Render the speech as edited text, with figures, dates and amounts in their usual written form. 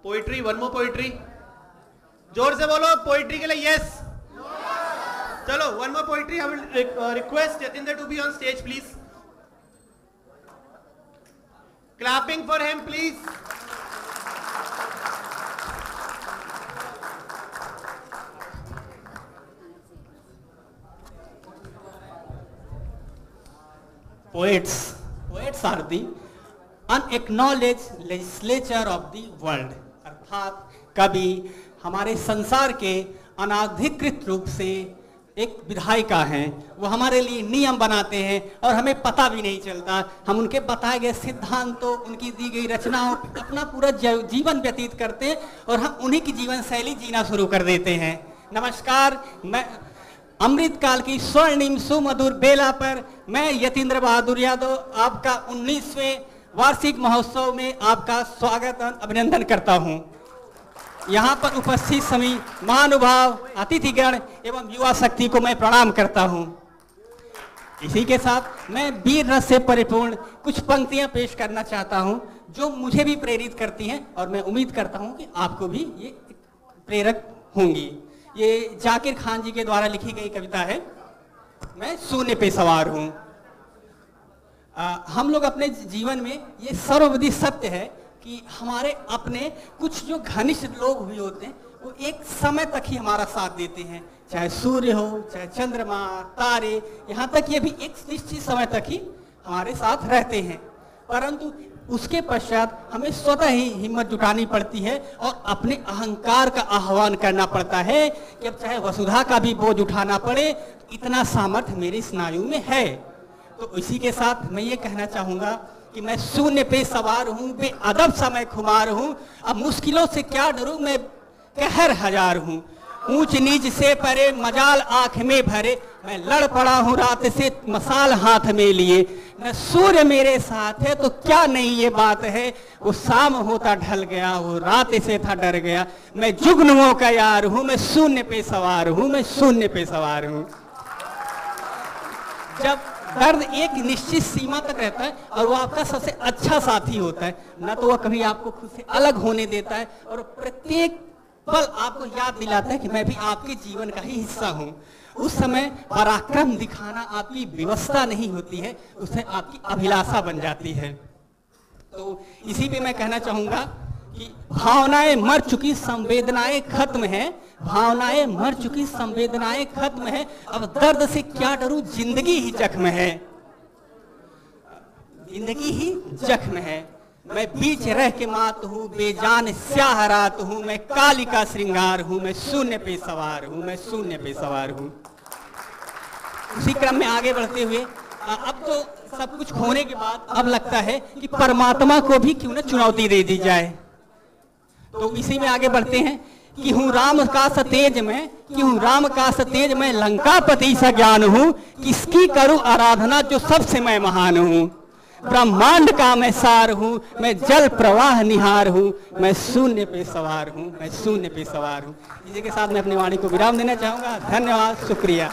Poetry, one more poetry, जोर से बोलो पोइट्री के लिए यस। चलो one more poetry. I will request Yatindra to be on stage please. Clapping for him please. Poets are the unacknowledged legislature of the world। अर्थात कवि हमारे संसार के अनाधिकृत रूप से एक विधायिका हैं। वो हमारे लिए नियम बनाते हैं और हमें पता भी नहीं चलता। हम उनके बताए गए सिद्धांतों, उनकी दी गई रचनाओं अपना पूरा जीवन व्यतीत करते हैं और हम उन्हीं की जीवन शैली जीना शुरू कर देते हैं। नमस्कार, मैं अमृतकाल की स्वर्णिम सुमधुर बेला पर मैं यतींद्र बहादुर यादव आपका 19वें वार्षिक महोत्सव में आपका स्वागत और अभिनंदन करता हूं। यहां पर उपस्थित सभी महानुभाव, अतिथिगण एवं युवा शक्ति को मैं प्रणाम करता हूं। इसी के साथ मैं वीर रस से परिपूर्ण कुछ पंक्तियां पेश करना चाहता हूं जो मुझे भी प्रेरित करती हैं और मैं उम्मीद करता हूं कि आपको भी ये प्रेरक होंगी। ये जाकिर खान जी के द्वारा लिखी गई कविता है, मैं शून्य पे सवार हूं। हम लोग अपने जीवन में ये सर्वविदित सत्य है कि हमारे अपने कुछ जो घनिष्ठ लोग भी होते हैं वो एक समय तक ही हमारा साथ देते हैं, चाहे सूर्य हो, चाहे चंद्रमा, तारे, यहाँ तक ये भी एक निश्चित समय तक ही हमारे साथ रहते हैं। परंतु उसके पश्चात हमें स्वतः ही हिम्मत जुटानी पड़ती है और अपने अहंकार का आह्वान करना पड़ता है कि अब चाहे वसुधा का भी बोझ उठाना पड़े, इतना सामर्थ्य मेरे स्नायु में है। तो इसी के साथ मैं ये कहना चाहूँगा कि मैं शून्य पे सवार हूँ, बेअदब सा मैं खुमार हूँ, अब मुश्किलों से क्या डरूँ, मैं कहर हजार हूँ। ऊंच नीच से परे मजाल आंख में भरे, मैं लड़ पड़ा हूँ रात से मसाल हाथ में लिए। न सूर्य मेरे साथ है तो क्या नहीं ये बात है, वो शाम होता ढल गया, वो रात से था डर गया। मैं जुगनुओं का यार हूँ, मैं शून्य पे सवार हूँ, मैं शून्य पे सवार हूँ। जब दर्द एक निश्चित सीमा तक रहता है और वो आपका सबसे अच्छा साथी होता है, न तो वह कभी आपको खुद से अलग होने देता है और प्रत्येक पल आपको याद दिलाता है कि मैं भी आपके जीवन का ही हिस्सा हूँ। उस समय पराक्रम दिखाना आपकी व्यवस्था नहीं होती है, उससे आपकी अभिलाषा बन जाती है। तो इसी पे मैं कहना चाहूँगा कि भावनाएं मर चुकी, संवेदनाएं खत्म है, भावनाएं मर चुकी, संवेदनाएं खत्म है, अब दर्द से क्या डरूं, जिंदगी ही जख्म है, जिंदगी ही जख्म है। मैं बीच रह के मात हूँ, बेजान स्याह रात हूँ, मैं काली का श्रृंगार हूँ, मैं शून्य पे सवार हूँ, मैं शून्य पे सवार हूँ। उसी क्रम में आगे बढ़ते हुए अब तो सब कुछ खोने के बाद अब लगता है कि परमात्मा को भी क्यों न चुनौती दे दी जाए। तो इसी में आगे बढ़ते हैं कि हूँ राम का सतेज में, कि हूँ राम का सतेज में, लंकापति सा ज्ञान हूँ, किसकी करूँ आराधना जो सबसे मैं महान हूँ। ब्रह्मांड का मैं सार हूँ, मैं जल प्रवाह निहार हूँ, मैं शून्य पे सवार हूँ, मैं शून्य पे सवार हूँ। इसी के साथ मैं अपनी वाणी को विराम देना चाहूँगा। धन्यवाद, शुक्रिया।